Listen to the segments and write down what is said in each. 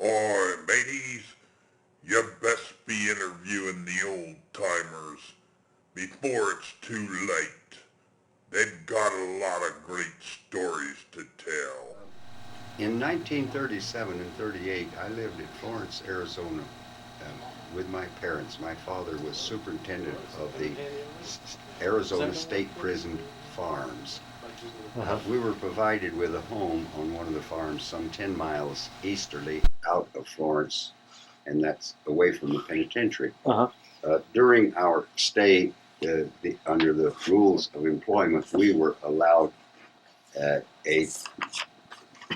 Boy, mateys, you best be interviewing the old-timers before it's too late. They've got a lot of great stories to tell. In 1937 and 38, I lived in Florence, Arizona, with my parents. My father was superintendent of the Arizona State Prison farms. We were provided with a home on one of the farms some 10 miles easterly out of Florence, and that's away from the penitentiary. During our stay under the rules of employment, we were allowed a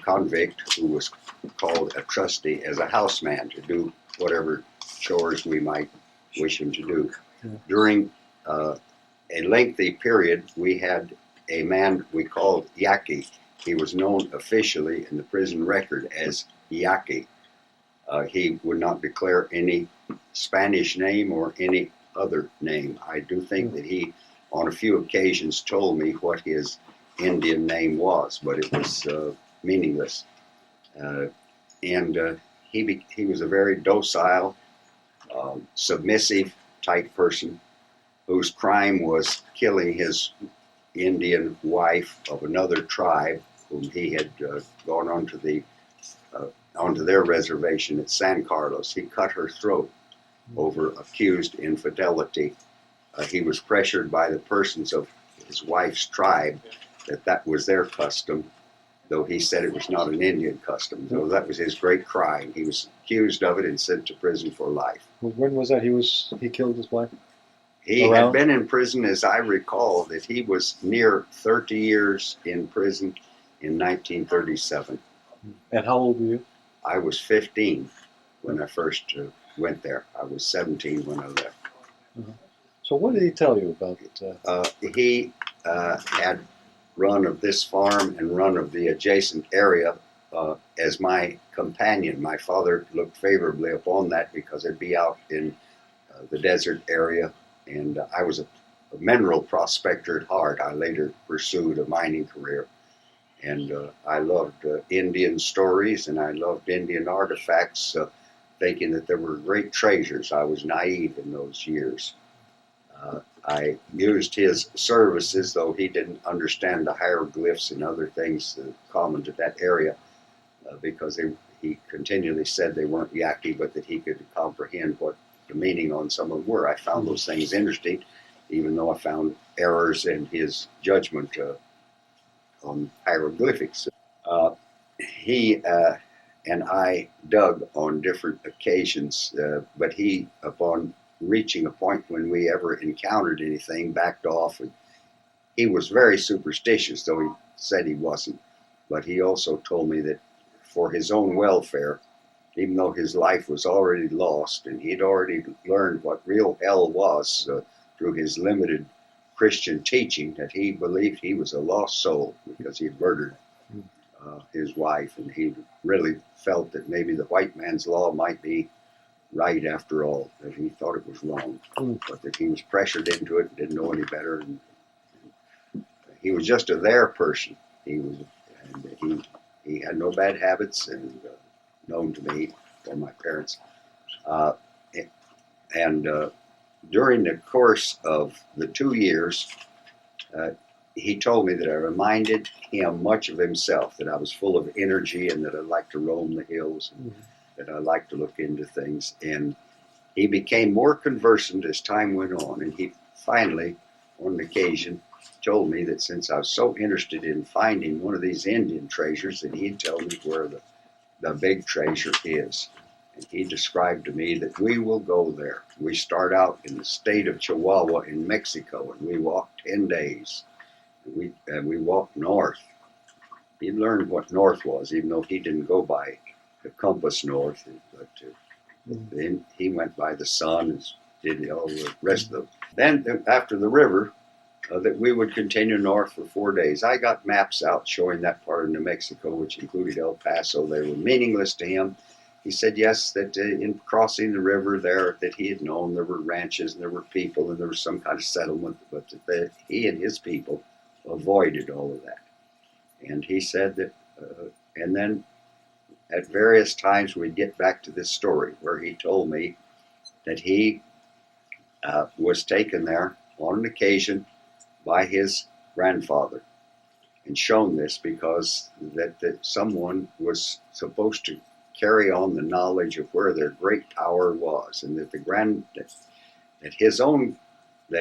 convict who was called a trustee as a houseman to do whatever chores we might wish him to do. During a lengthy period, we had a man we called Yaki. He was known officially in the prison record as Yaki. He would not declare any Spanish name or any other name. I do think that he, on a few occasions, told me what his Indian name was, but it was meaningless. He was a very docile, submissive type person whose crime was killing his Indian wife of another tribe, whom he had gone onto their reservation at San Carlos. He cut her throat over accused infidelity. He was pressured by the persons of his wife's tribe that was their custom, though he said it was not an Indian custom. So that was his great crime. He was accused of it and sent to prison for life. When was that he killed his wife? He had been in prison, as I recall, that he was near 30 years in prison in 1937. And how old were you? I was 15 when I first went there. I was 17 when I left. So what did he tell you about it? He had run of this farm and run of the adjacent area as my companion. My father looked favorably upon that because I'd be out in the desert area, and I was a mineral prospector at heart. I later pursued a mining career, and I loved Indian stories, and I loved Indian artifacts, thinking that there were great treasures. I was naive in those years. I used his services, though he didn't understand the hieroglyphs and other things common to that area, because he continually said they weren't Yaqui, but that he could comprehend what the meaning on some of them were. I found those things interesting, even though I found errors in his judgment on hieroglyphics. He and I dug on different occasions, but he, upon reaching a point when we ever encountered anything, backed off. And he was very superstitious, though he said he wasn't. But he also told me that for his own welfare, even though his life was already lost and he'd already learned what real hell was through his limited Christian teaching, that he believed he was a lost soul because he had murdered his wife, and he really felt that maybe the white man's law might be right after all, that he thought it was wrong, but that he was pressured into it and didn't know any better. And he was just a there person. He had no bad habits, and known to me or my parents. During the course of the 2 years, he told me that I reminded him much of himself, that I was full of energy and that I liked to roam the hills and that I liked to look into things. And he became more conversant as time went on, and he finally, on an occasion, told me that since I was so interested in finding one of these Indian treasures, that he'd tell me where the big treasure is. And he described to me that we will go there. We start out in the state of Chihuahua in Mexico, and we walk 10 days. And we walked north. He learned what north was, even though he didn't go by the compass north. But then he went by the sun and did all the rest of them. Then after the river, that we would continue north for 4 days. I got maps out showing that part of New Mexico, which included El Paso. They were meaningless to him. He said, yes, that in crossing the river there, that he had known there were ranches and there were people and there was some kind of settlement, but that he and his people avoided all of that. And he said that, and then at various times we'd get back to this story where he told me that he was taken there on an occasion by his grandfather and shown this because that someone was supposed to carry on the knowledge of where their great power was, and that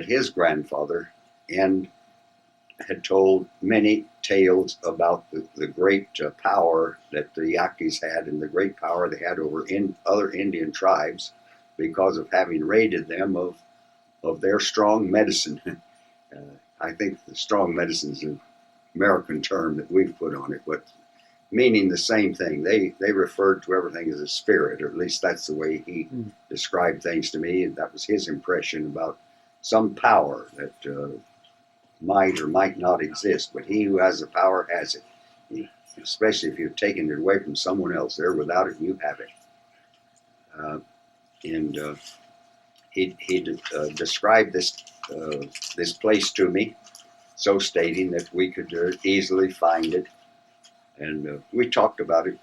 his grandfather and had told many tales about the great power that the Yaquis had and the great power they had over other Indian tribes because of having raided them of their strong medicine. I think the strong medicine is an American term that we've put on it, but meaning the same thing. They referred to everything as a spirit, or at least that's the way he described things to me. And that was his impression about some power that might or might not exist, but he who has the power has it. Especially if you've taken it away from someone else, there without it, you have it. He described this place to me, so stating that we could easily find it, and we talked about it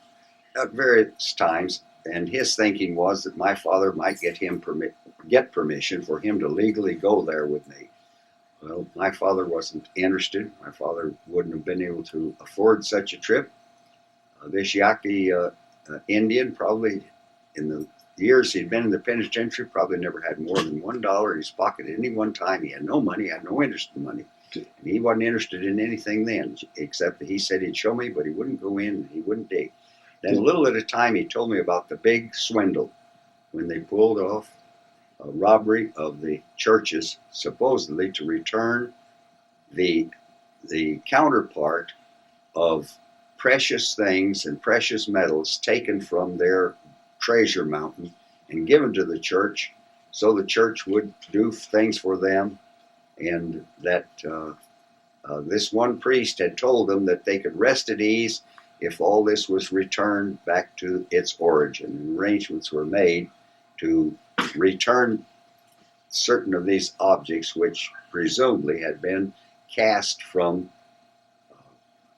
at various times. And his thinking was that my father might get permission for him to legally go there with me. Well, my father wasn't interested. My father wouldn't have been able to afford such a trip. This Yaqui Indian, probably in the years he'd been in the penitentiary, probably never had more than $1 in his pocket at any one time. He had no money, had no interest in money. And he wasn't interested in anything then, except that he said he'd show me, but he wouldn't go in and he wouldn't dig. Then a little at a time, he told me about the big swindle when they pulled off a robbery of the churches, supposedly to return the counterpart of precious things and precious metals taken from their treasure mountain and given to the church, so the church would do things for them, and that this one priest had told them that they could rest at ease if all this was returned back to its origin. And arrangements were made to return certain of these objects, which presumably had been cast from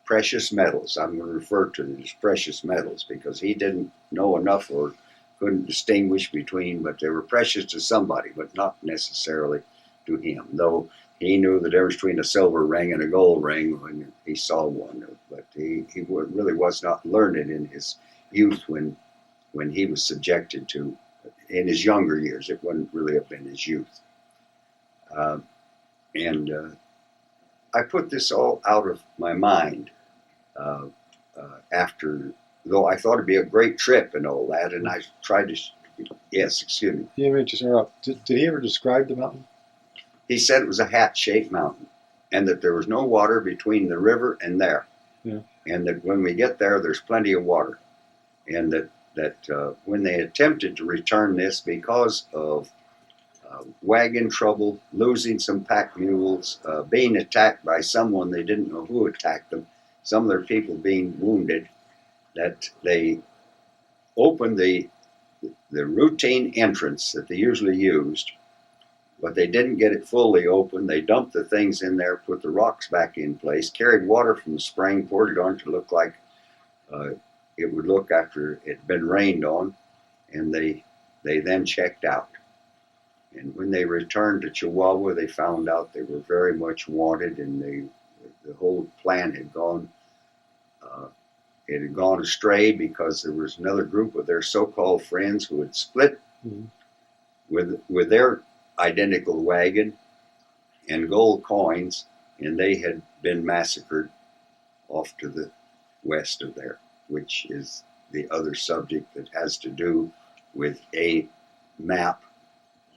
precious metals. I'm going to refer to them as precious metals because he didn't know enough or couldn't distinguish between, but they were precious to somebody, but not necessarily to him, though he knew the difference between a silver ring and a gold ring when he saw one. But he really was not learned in his youth when he was subjected to, in his younger years. It wouldn't really have been his youth. I put this all out of my mind after, though I thought it'd be a great trip and all that, and I tried to, yes, excuse me. You may just interrupt. Did he ever describe the mountain? He said it was a hat-shaped mountain, and that there was no water between the river and there. Yeah. And that when we get there, there's plenty of water. And that when they attempted to return this because of wagon trouble, losing some pack mules, being attacked by someone they didn't know who attacked them, some of their people being wounded, that they opened the routine entrance that they usually used, but they didn't get it fully open. They dumped the things in there, put the rocks back in place, carried water from the spring, poured it on to look like it would look after it had been rained on, and they then checked out. And when they returned to Chihuahua, they found out they were very much wanted, and the whole plan had gone astray because there was another group of their so-called friends who had split with their identical wagon and gold coins, and they had been massacred off to the west of there, which is the other subject that has to do with a map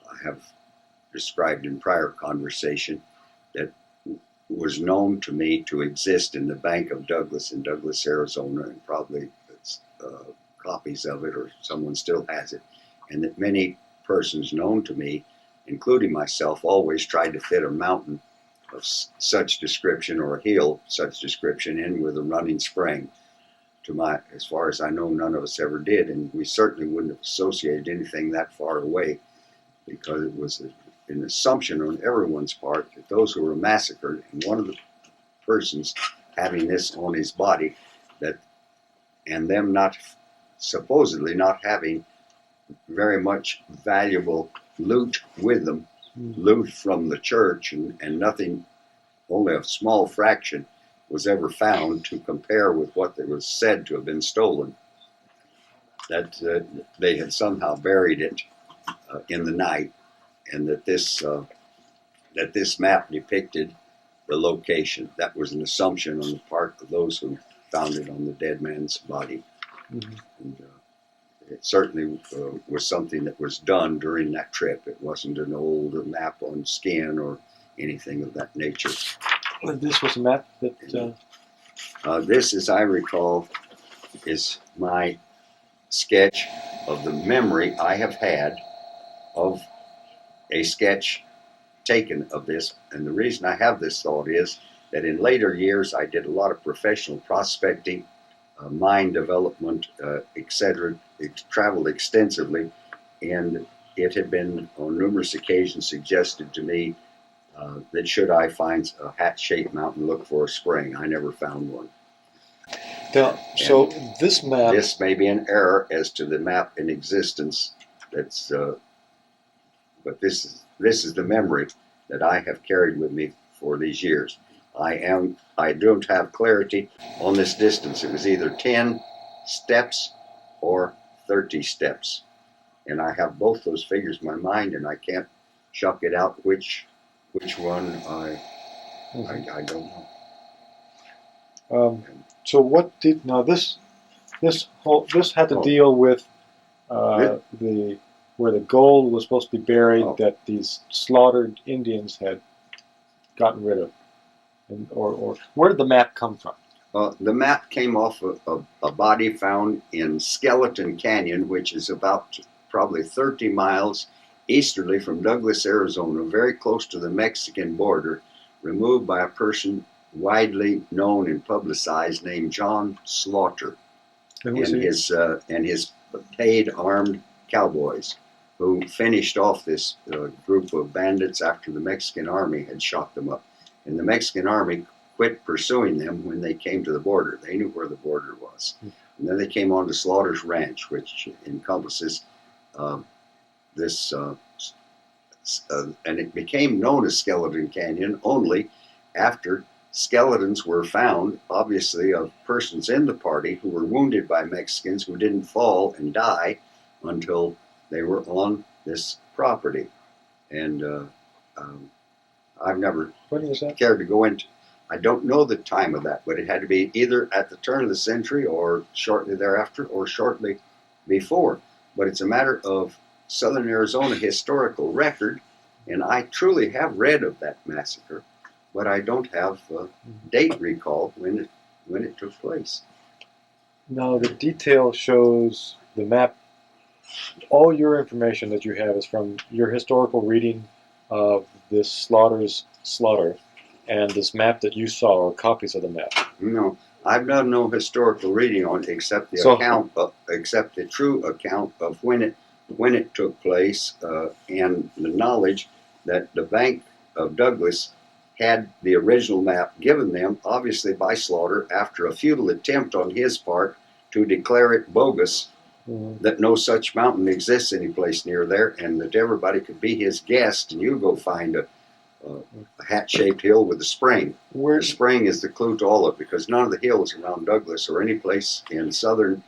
I have described in prior conversation that was known to me to exist in the Bank of Douglas in Douglas, Arizona, and probably copies of it, or someone still has it, and that many persons known to me, including myself, always tried to fit a mountain of such description or a hill such description in with a running spring. As far as I know, none of us ever did, and we certainly wouldn't have associated anything that far away, because it was an assumption on everyone's part that those who were massacred, and one of the persons having this on his body, and them not supposedly not having very much valuable loot with them, loot from the church, and nothing, only a small fraction was ever found to compare with what was said to have been stolen. That they had somehow buried it in the night, and that this map depicted the location. That was an assumption on the part of those who found it on the dead man's body. Mhm. And, it certainly was something that was done during that trip. It wasn't an old map on skin or anything of that nature. This was a map that. This, as I recall, is my sketch of the memory I have had of a sketch taken of this. And the reason I have this thought is that in later years I did a lot of professional prospecting, mine development, etc. Traveled extensively, and it had been on numerous occasions suggested to me that should I find a hat-shaped mountain, look for a spring. I never found one. Now, so this map. This may be an error as to the map in existence. That's, but this is the memory that I have carried with me for these years. I don't have clarity on this distance. It was either 10 steps or 30 steps, and I have both those figures in my mind, and I can't chuck it out which one I don't know. So what did now this had to deal with the where the gold was supposed to be buried that these slaughtered Indians had gotten rid of, and or where did the map come from? The map came off of a body found in Skeleton Canyon, which is about probably 30 miles easterly from Douglas, Arizona, very close to the Mexican border, removed by a person widely known and publicized named John Slaughter and his paid armed cowboys, who finished off this group of bandits after the Mexican army had shot them up. And the Mexican army quit pursuing them when they came to the border. They knew where the border was. And then they came on to Slaughter's Ranch, which encompasses this, and it became known as Skeleton Canyon only after skeletons were found, obviously, of persons in the party who were wounded by Mexicans who didn't fall and die until they were on this property. And I've never cared to go into. I don't know the time of that, but it had to be either at the turn of the century or shortly thereafter or shortly before. But it's a matter of Southern Arizona historical record, and I truly have read of that massacre, but I don't have a date recall when it took place. Now the detail shows the map. All your information that you have is from your historical reading of this Slaughter's slaughter, and this map that you saw, or copies of the map. No, I've done no historical reading on it except the true account of when it took place, and the knowledge that the Bank of Douglas had the original map given them, obviously by Slaughter, after a futile attempt on his part to declare it bogus, that no such mountain exists any place near there, and that everybody could be his guest, and you go find a hat-shaped hill with a spring. The spring is the clue to all of it, because none of the hills around Douglas or any place in southern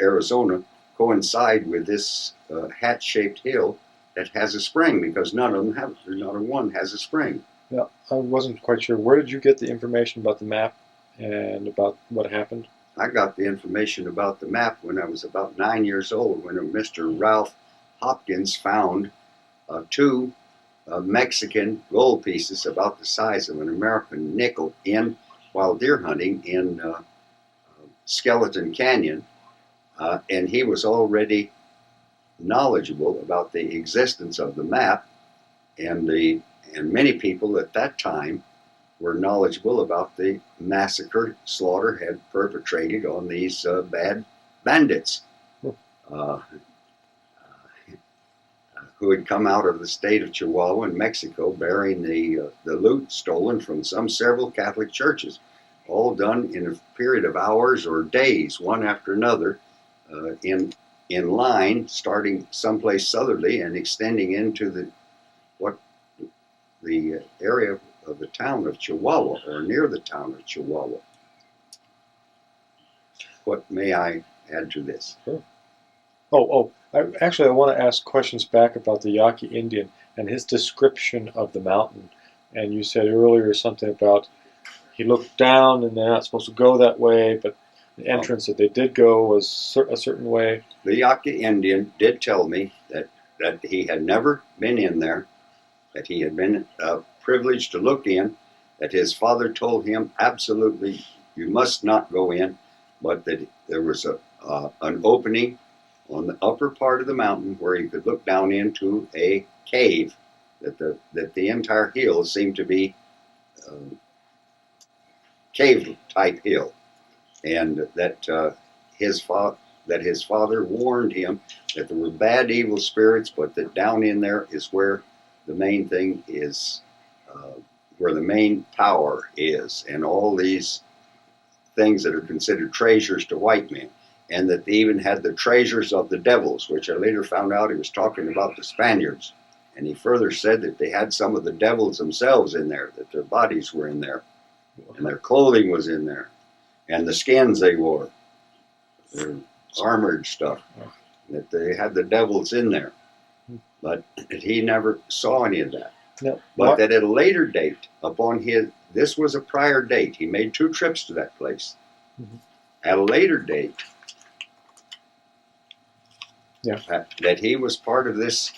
Arizona coincide with this hat-shaped hill that has a spring, because none of them have, not one has a spring. Yeah, I wasn't quite sure. Where did you get the information about the map and about what happened? I got the information about the map when I was about 9 years old, when Mr. Ralph Hopkins found two Mexican gold pieces about the size of an American nickel while deer hunting in Skeleton Canyon, and he was already knowledgeable about the existence of the map, and many people at that time were knowledgeable about the massacre Slaughter had perpetrated on these bad bandits who had come out of the state of Chihuahua in Mexico bearing the loot stolen from several Catholic churches. all done in a period of hours or days, one after another, in line, starting someplace southerly and extending into the area of the town of Chihuahua, or near the town of Chihuahua. What may I add to this? Sure. I want to ask questions back about the Yaqui Indian and his description of the mountain. And you said earlier something about he looked down and they're not supposed to go that way, but the entrance that they did go was a certain way. The Yaqui Indian did tell me that he had never been in there, that he had been privileged to look in, that his father told him absolutely you must not go in, but that there was an opening on the upper part of the mountain where you could look down into a cave, that the entire hill seemed to be cave type hill, and that his father warned him that there were bad evil spirits, but that down in there is where the main thing is, where the main power is, and all these things that are considered treasures to white men, and that they even had the treasures of the devils, which I later found out he was talking about the Spaniards. And he further said that they had some of the devils themselves in there, that their bodies were in there, and their clothing was in there, and the skins they wore, their armored stuff, that they had the devils in there. But he never saw any of that. No. But that at a later date, this was a prior date, he made 2 trips to that place. Mm-hmm. At a later date, that he was part of this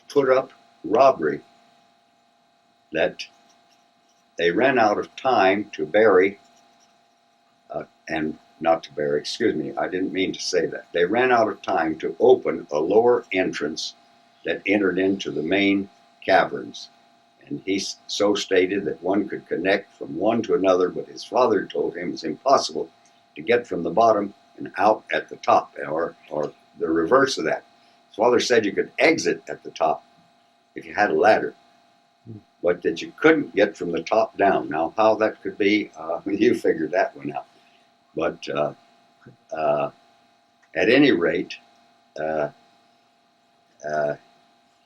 put-up robbery, that they ran out of time to bury, and not to bury, excuse me, I didn't mean to say that. They ran out of time to open a lower entrance that entered into the main caverns. And he so stated that one could connect from one to another, but his father told him it was impossible to get from the bottom and out at the top, or the reverse of that. His father said you could exit at the top if you had a ladder, but that you couldn't get from the top down. Now, how that could be, you figured that one out. But at any rate,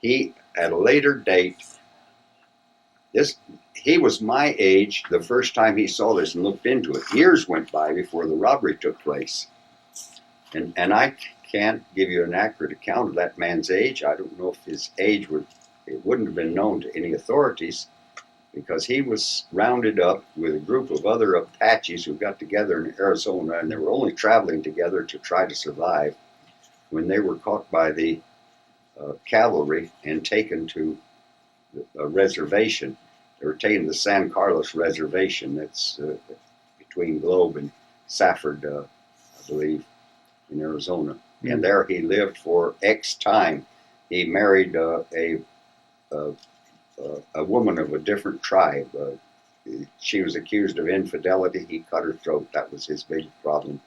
he, at a later date, he was my age the first time he saw this and looked into it. Years went by before the robbery took place. And I can't give you an accurate account of that man's age. I don't know if his age wouldn't have been known to any authorities, because he was rounded up with a group of other Apaches who got together in Arizona, and they were only traveling together to try to survive when they were caught by the cavalry and taken to a reservation. They were taken to the San Carlos Reservation, that's between Globe and Safford, I believe, in Arizona. Mm-hmm. And there he lived for X time. He married a woman of a different tribe. She was accused of infidelity. He cut her throat. That was his big problem.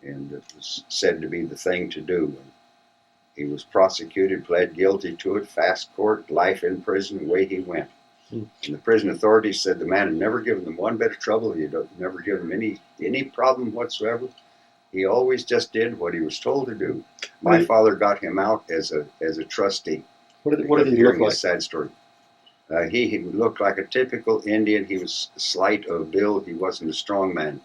And it was said to be the thing to do. And he was prosecuted, pled guilty to it, fast court, life in prison, away he went. And the prison authorities said the man had never given them one bit of trouble. He had never given them any problem whatsoever. He always just did what he was told to do. My father got him out as a trustee. What did he look like? A sad story. He looked like a typical Indian. He was slight of build. He wasn't a strong man.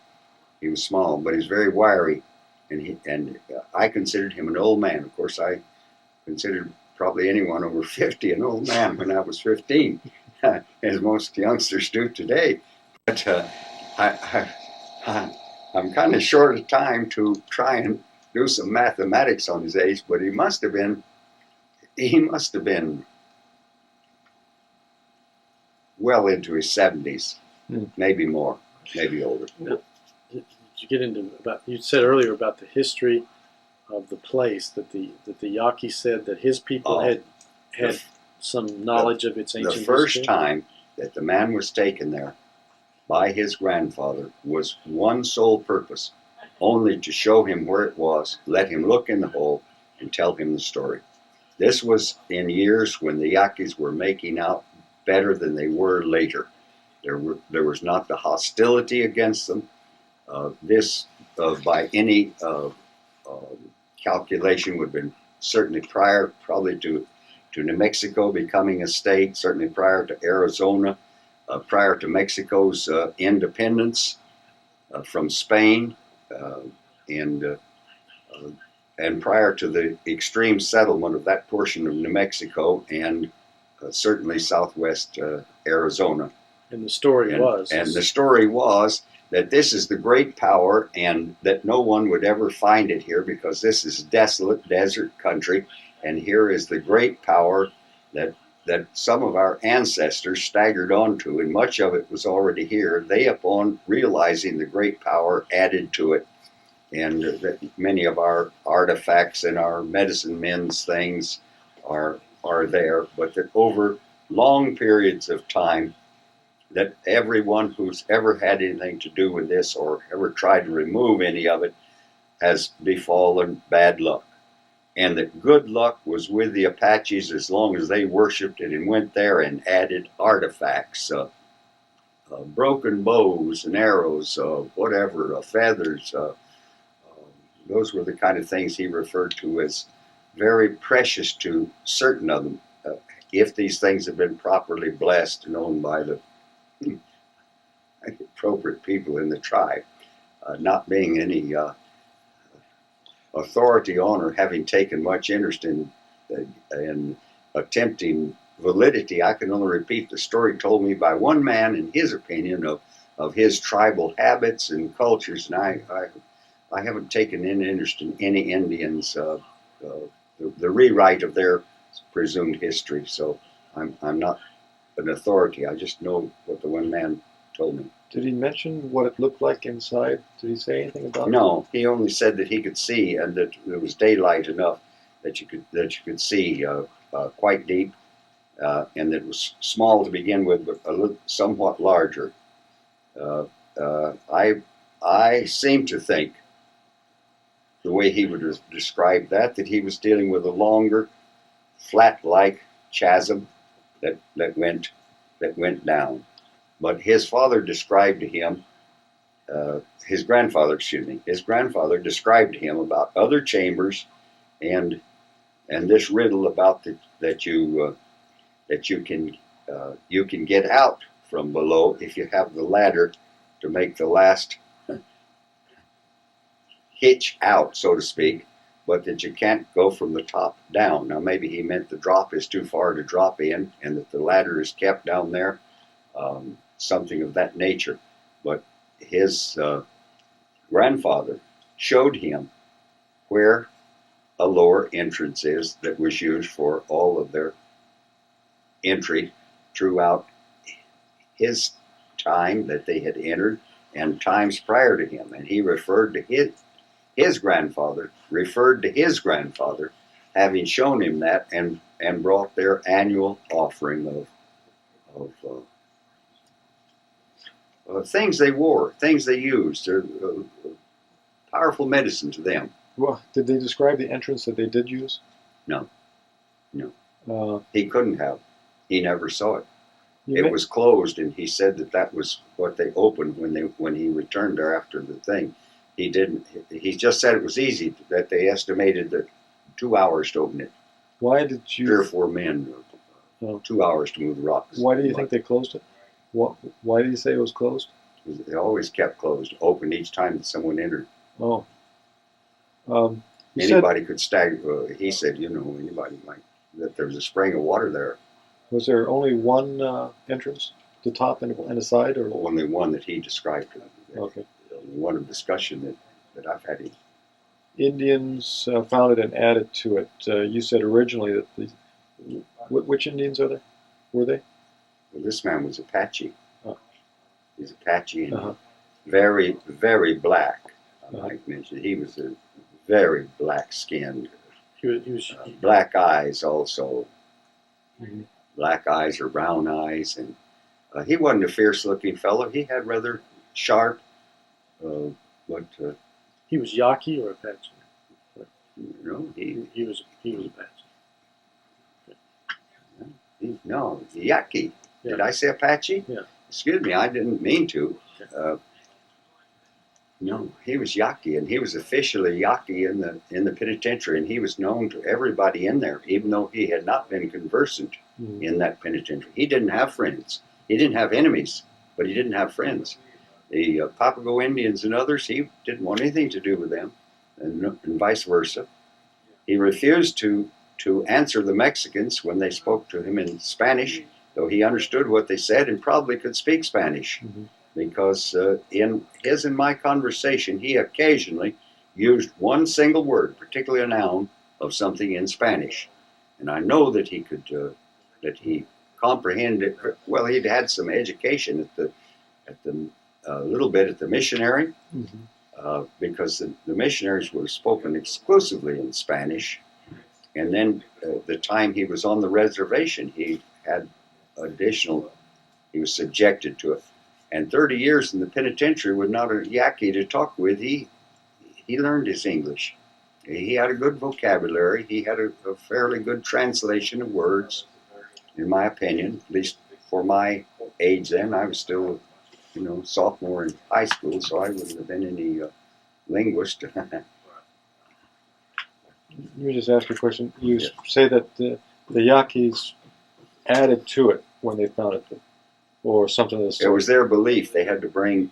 He was small, but he was very wiry. And I considered him an old man. Of course, I considered probably anyone over 50 an old man when I was 15, as most youngsters do today. But I'm kind of short of time to try and do some mathematics on his age, but he must have been well into his 70s, maybe more, maybe older. Did you get into you said earlier about the history of the place, that the Yaqui said that his people had some knowledge of its ancient history? The first time that the man was taken there by his grandfather was one sole purpose, only to show him where it was, let him look in the hole, and tell him the story. This was in years when the Yaquis were making out better than they were later. There was not the hostility against them. This, by any calculation, would have been certainly prior, probably to New Mexico becoming a state, certainly prior to Arizona, prior to Mexico's independence from Spain, and prior to the extreme settlement of that portion of New Mexico and certainly southwest Arizona. And the story and the story was that this is the great power, and that no one would ever find it here because this is desolate desert country, and here is the great power that some of our ancestors staggered onto, and much of it was already here. They, upon realizing the great power, added to it, and that many of our artifacts and our medicine men's things are there, but that over long periods of time, that everyone who's ever had anything to do with this or ever tried to remove any of it has befallen bad luck. And that good luck was with the Apaches as long as they worshipped it and went there and added artifacts, broken bows and arrows, whatever, feathers. Those were the kind of things he referred to as very precious to certain of them, if these things have been properly blessed and owned by the appropriate people in the tribe, not being any authority on or having taken much interest in attempting validity. I can only repeat the story told me by one man and his opinion of his tribal habits and cultures, and I haven't taken any interest in any Indians, the rewrite of their presumed history, so I'm not an authority. I just know what the one man told me. Did he mention what it looked like inside? Did he say anything about it? No, he only said that he could see, and that there was daylight enough that you could see quite deep, and that it was small to begin with, but somewhat larger. I seem to think, the way he would describe that he was dealing with a longer, flat-like chasm that went down. But his father described to him, his grandfather described to him about other chambers, and this riddle about that you can get out from below if you have the ladder to make the last hitch out, so to speak, but that you can't go from the top down. Now, maybe he meant the drop is too far to drop in, and that the ladder is kept down there, something of that nature. But his grandfather showed him where a lower entrance is that was used for all of their entry throughout his time that they had entered and times prior to him. And he referred to his grandfather having shown him that, and brought their annual offering of things they wore, things they used, powerful medicine to them. Well, did they describe the entrance that they did use? No. He couldn't have. He never saw it. It was closed, and he said that was what they opened when he returned there after the thing. He didn't. He just said it was easy, that they estimated that 2 hours to open it. Why did you? 3 or 4 men, 2 hours to move the rocks. Why do you think they closed it? Why did he say it was closed? They always kept closed, open each time that someone entered. Oh. Anybody could stagger. He said, anybody might. That there was a spring of water there. Was there only one entrance, the top and a side, or only one that he described? Okay. One of discussion that I've had. Indians found it and added to it. You said originally that which Indians are there? Were they? Well, this man was Apache. Oh. He's Apache and very, very black. I might mention he was a very black-skinned. He was black eyes also. Mm-hmm. Black eyes or brown eyes, and he wasn't a fierce-looking fellow. He had rather sharp, but he was Yaqui or Apache? He was Apache. No, Yaqui. Yeah. Did I say Apache? Yeah. excuse me, I didn't mean to. No, he was Yaqui, and he was officially Yaqui in the penitentiary, and he was known to everybody in there, even though he had not been conversant in that penitentiary. He didn't have friends. He didn't have enemies, but he didn't have friends. The Papago Indians and others, he didn't want anything to do with them, and vice versa. He refused to answer the Mexicans when they spoke to him in Spanish, though he understood what they said and probably could speak Spanish. Because in his and my conversation, he occasionally used one single word, particularly a noun, of something in Spanish. And I know that he could, that he comprehended. Well, he'd had some education at the little bit at the missionary, because the missionaries were spoken exclusively in Spanish. And then the time he was on the reservation, he had he was subjected to it. And 30 years in the penitentiary with not a Yaqui to talk with, he learned his English. He had a good vocabulary. He had a fairly good translation of words, in my opinion, at least for my age then. I was still, sophomore in high school, so I wouldn't have been any linguist. Let me just ask you a question. You say that the Yaquis added to it when they found it, or something of the sort. It was their belief they had to bring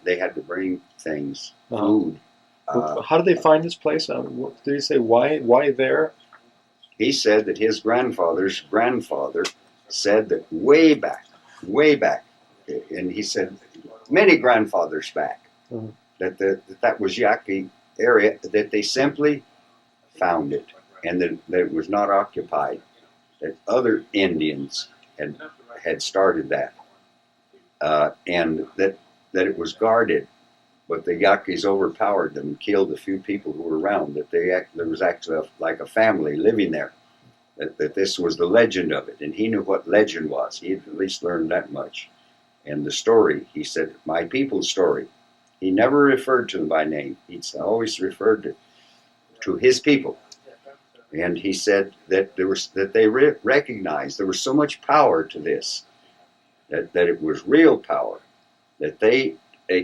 things, food. How did they find this place? Did he say why there? He said that his grandfather's grandfather said that way back, and he said many grandfathers back, that was Yaqui area, that they simply found it, and that it was not occupied, that other Indians had started that. And that it was guarded, but the Yaquis overpowered them and killed a few people who were around. That there was actually like a family living there. That this was the legend of it, and he knew what legend was. He had at least learned that much. And the story, he said, my people's story. He never referred to them by name. He always referred to his people. And he said that they recognized there was so much power to this. That it was real power, that they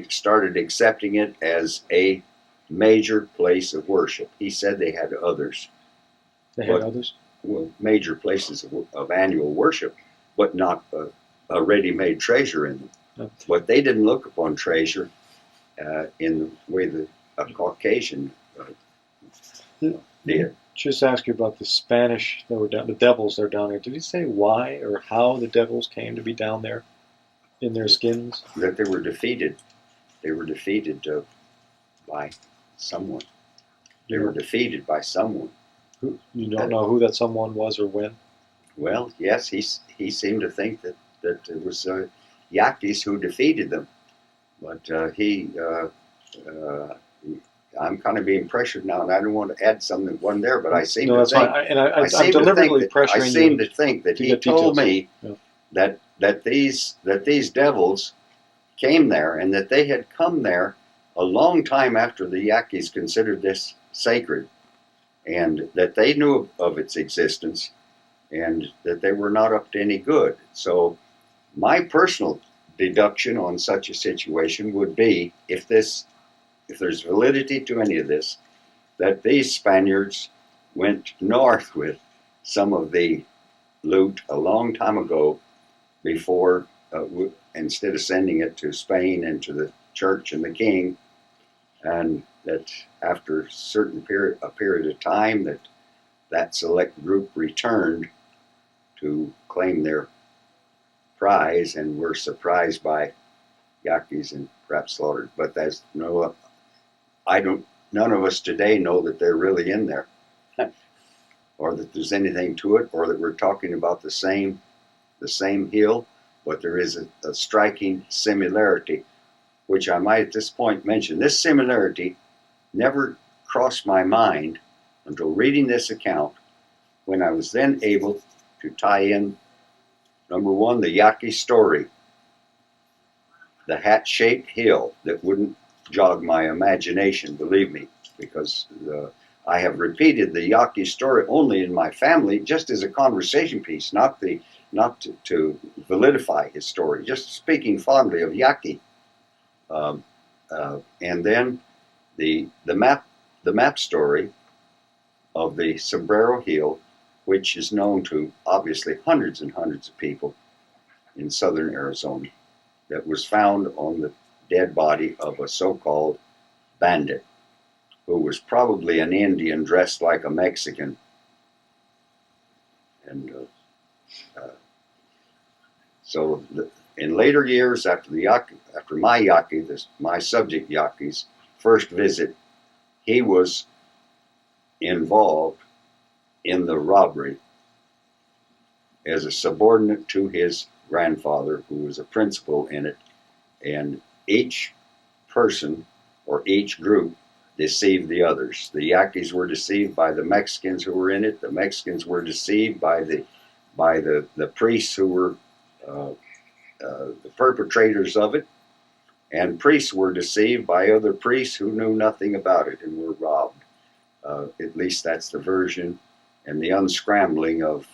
started accepting it as a major place of worship. He said they had others. They had others? Well, major places of annual worship, but not a ready-made treasure in them. Okay. But they didn't look upon treasure in the way a Caucasian did. Just ask you about the Spanish that were down, the devils that are down there. Did he say why or how the devils came to be down there in their skins? That they were defeated. They were defeated by someone. They were defeated by someone. You don't know who that someone was or when? Well, yes, he seemed to think that it was Yaquis who defeated them. But I'm kind of being pressured now, and I don't want to add something one there, but I seem to think. I'm deliberately pressuring you. I seem to think that he told me that these devils came there, and that they had come there a long time after the Yaquis considered this sacred, and that they knew of its existence, and that they were not up to any good. So my personal deduction on such a situation would be, if there's validity to any of this, that these Spaniards went north with some of the loot a long time ago, before, instead of sending it to Spain and to the church and the king, and that after a period of time that select group returned to claim their prize and were surprised by Yaquis and perhaps slaughtered. But there's none of us today know that they're really in there, or that there's anything to it, or that we're talking about the same hill. But there is a striking similarity, which I might at this point mention. This similarity never crossed my mind until reading this account, when I was then able to tie in, number one, the Yaqui story, the hat-shaped hill that wouldn't jog my imagination, believe me, because I have repeated the Yaqui story only in my family, just as a conversation piece, not the to validify his story, just speaking fondly of Yaqui. And then the map story of the Sombrero Hill, which is known to obviously hundreds and hundreds of people in southern Arizona, that was found on the dead body of a so-called bandit who was probably an Indian dressed like a Mexican. And so in later years, after my subject Yaqui's first visit, he was involved in the robbery as a subordinate to his grandfather, who was a principal in it, and each person or each group deceived the others. The Yaquis were deceived by the Mexicans who were in it. The Mexicans were deceived by the priests who were the perpetrators of it, and priests were deceived by other priests who knew nothing about it and were robbed. At least that's the version and the unscrambling of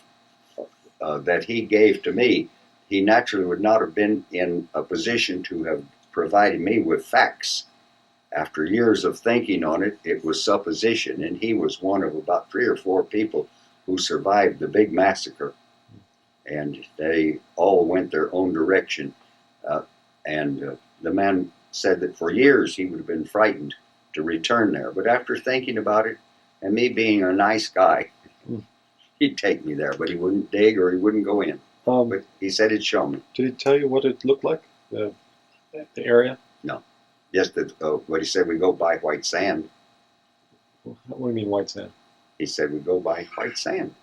that he gave to me. He naturally would not have been in a position to have provided me with facts. After years of thinking on it, it was supposition, and he was one of about 3 or 4 people who survived the big massacre, and they all went their own direction. The man said that for years he would have been frightened to return there, but after thinking about it, and me being a nice guy, he'd take me there, but he wouldn't dig or he wouldn't go in. But he said he'd show me. Did he tell you what it looked like, the area? No. Just that what he said, we go by white sand. What do you mean white sand? He said we go by white sand.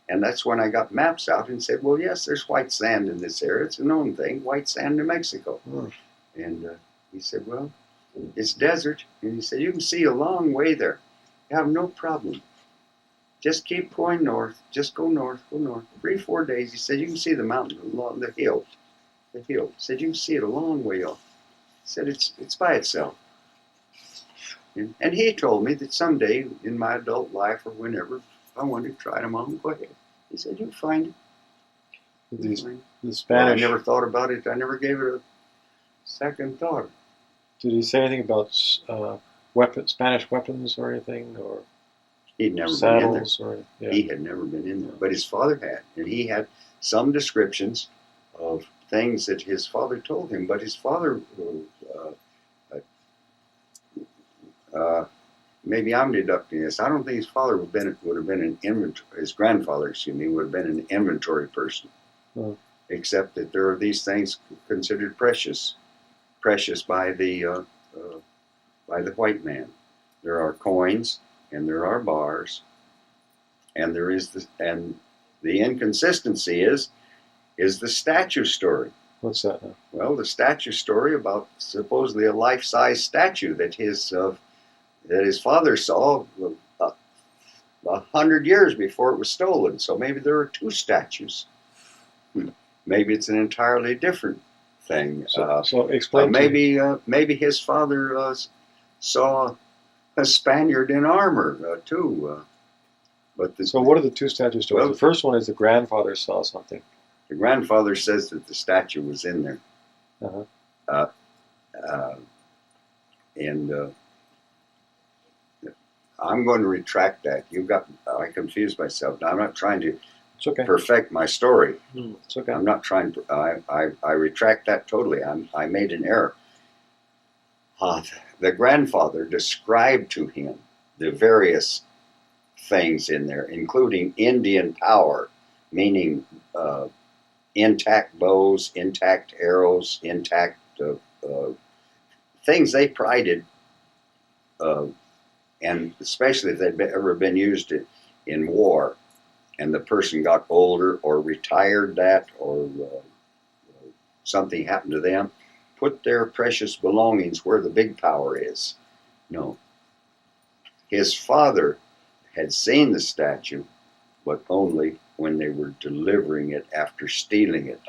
And that's when I got maps out and said, well, yes, there's white sand in this area. It's a known thing, white sand, New Mexico. And he said, well, it's desert. And he said, you can see a long way there. You have no problem. Just keep going north. Just go north, 3, 4 days. He said, you can see the mountain along the hill. He said, you can see it a long way off. He said, it's by itself. And he told me that someday in my adult life or whenever, if I wanted to try them on, go ahead. He said, you'll find it. The Well, Spanish. I never thought about it. I never gave it a second thought. Did he say anything about Spanish weapons or anything, or He'd never been in there. saddles, or yeah? He had never been in there, but his father had, and he had some descriptions of things that his father told him. But his father, maybe I'm deducting this. I don't think his father would have been an inventory. His grandfather, excuse me, would have been an inventory person. Except that there are these things considered precious by the white man. There are coins and there are bars, and the inconsistency is the statue story. What's that now? Well, the statue story about supposedly a life-size statue that his father saw 100 years before it was stolen. So maybe there are 2 statues. Maybe it's an entirely different thing. So explain. Maybe his father saw a Spaniard in armor too. So what are the 2 statue stories? Well, the first one is the grandfather saw something. The grandfather says that the statue was in there. And I'm going to retract that. I confused myself. Now, I'm not trying to perfect my story. It's okay. I'm not trying to. I retract that totally. I made an error. The grandfather described to him the various things in there, including Indian power, meaning intact bows, intact arrows, intact things they prided, and especially if they'd ever been used in war, and the person got older or retired or something happened to them, put their precious belongings where the big power is. No. His father had seen the statue, but only when they were delivering it after stealing it.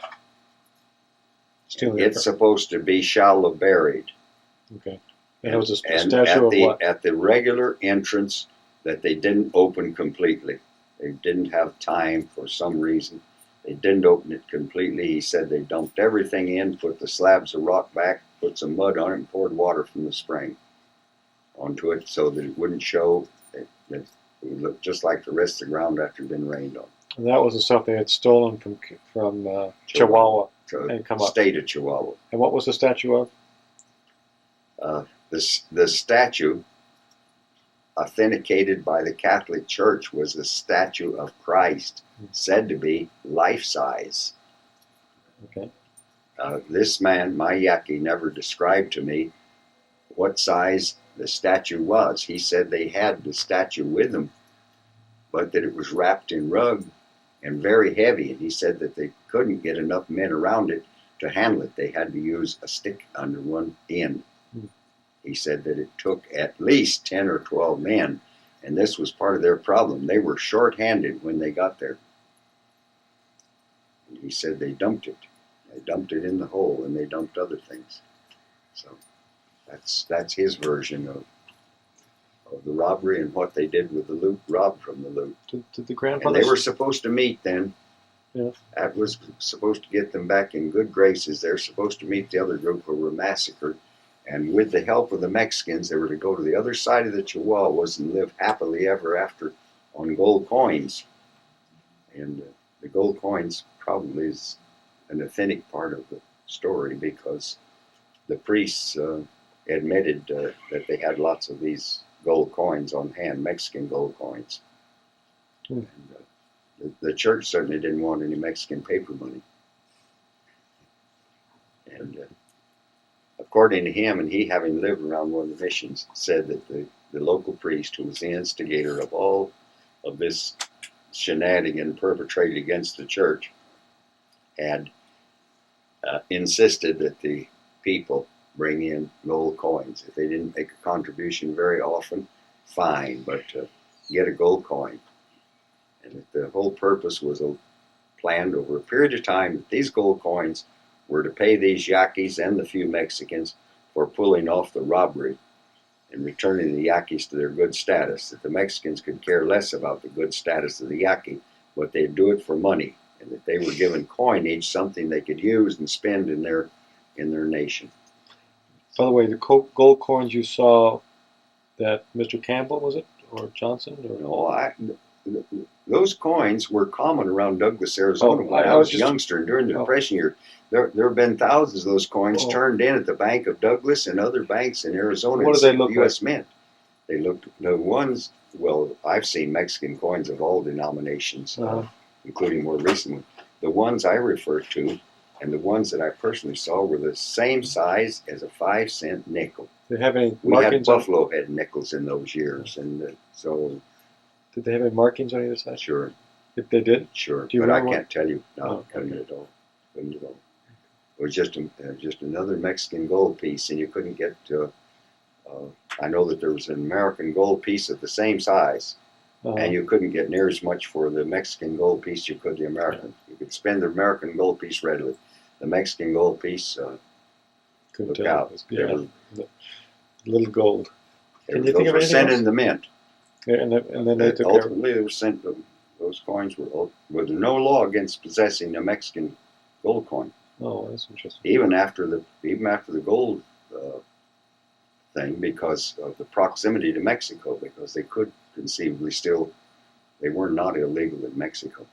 It's supposed to be shallow buried. Okay. And it was a statue of what? At the regular entrance that they didn't open completely. They didn't have time for some reason. They didn't open it completely. He said they dumped everything in, put the slabs of rock back, put some mud on it, and poured water from the spring onto it so that it wouldn't show. It would look just like the rest of the ground after it had been rained on. And that was the stuff they had stolen from Chihuahua and come up. State of Chihuahua. And what was the statue of? The statue, authenticated by the Catholic Church, was the statue of Christ, said to be life-size. Okay. This man, my Yaqui, never described to me what size the statue was. He said they had the statue with them, but that it was wrapped in rug and very heavy. And he said that they couldn't get enough men around it to handle it. They had to use a stick under one end. He said that it took at least 10 or 12 men, and this was part of their problem. They were short-handed when they got there. And he said they dumped it. They dumped it in the hole, and they dumped other things. So that's his version of the robbery and what they did with the loot, robbed from the loot. Did the And grandfather? they were supposed to meet then. Yeah. That was supposed to get them back in good graces. They're supposed to meet the other group who were massacred. And with the help of the Mexicans, they were to go to the other side of the Chihuahuas and live happily ever after on gold coins. And the gold coins probably is an authentic part of the story because the priests admitted that they had lots of these gold coins on hand, Mexican gold coins. And, the church certainly didn't want any Mexican paper money. And according to him, and he having lived around one of the missions, said that the local priest, who was the instigator of all of this shenanigan perpetrated against the church, had insisted that the people bring in gold coins. If they didn't make a contribution very often, fine, but get a gold coin. And the whole purpose was planned over a period of time that these gold coins were to pay these Yaquis and the few Mexicans for pulling off the robbery and returning the Yaquis to their good status. That the Mexicans could care less about the good status of the Yaqui, but they'd do it for money, and that they were given coinage, something they could use and spend in their nation. By the way, the gold coins you saw, that Mr. Campbell, was it, or Johnson? Or? No, those coins were common around Douglas, Arizona when I was a youngster during the Depression year. There have been thousands of those coins turned in at the Bank of Douglas and other banks in Arizona. What do they look U.S. like? Mint. They looked, the ones, well, I've seen Mexican coins of all denominations, including more recent ones. The ones I refer to and the ones that I personally saw were the same size as a 5-cent nickel. Did they have any We had markings? buffalo head nickels in those years, and so. Did they have any markings on either side? Sure. If they did? Sure, Do you but I remember can't tell you. No, Oh, couldn't okay. at all. Couldn't at all. It was just another Mexican gold piece, and you couldn't get. I know that there was an American gold piece of the same size, and you couldn't get near as much for the Mexican gold piece you could the American. You could spend the American gold piece readily. The Mexican gold piece, couldn't look tell. out. Yeah, little gold. Can you Those think of were anything sent else? in the mint. Yeah, and then they took care of it. Ultimately, they were sent. Those coins were. With no law against possessing a Mexican gold coin. Oh, that's interesting. Even after the gold thing, because of the proximity to Mexico, because they could conceivably still, they were not illegal in Mexico.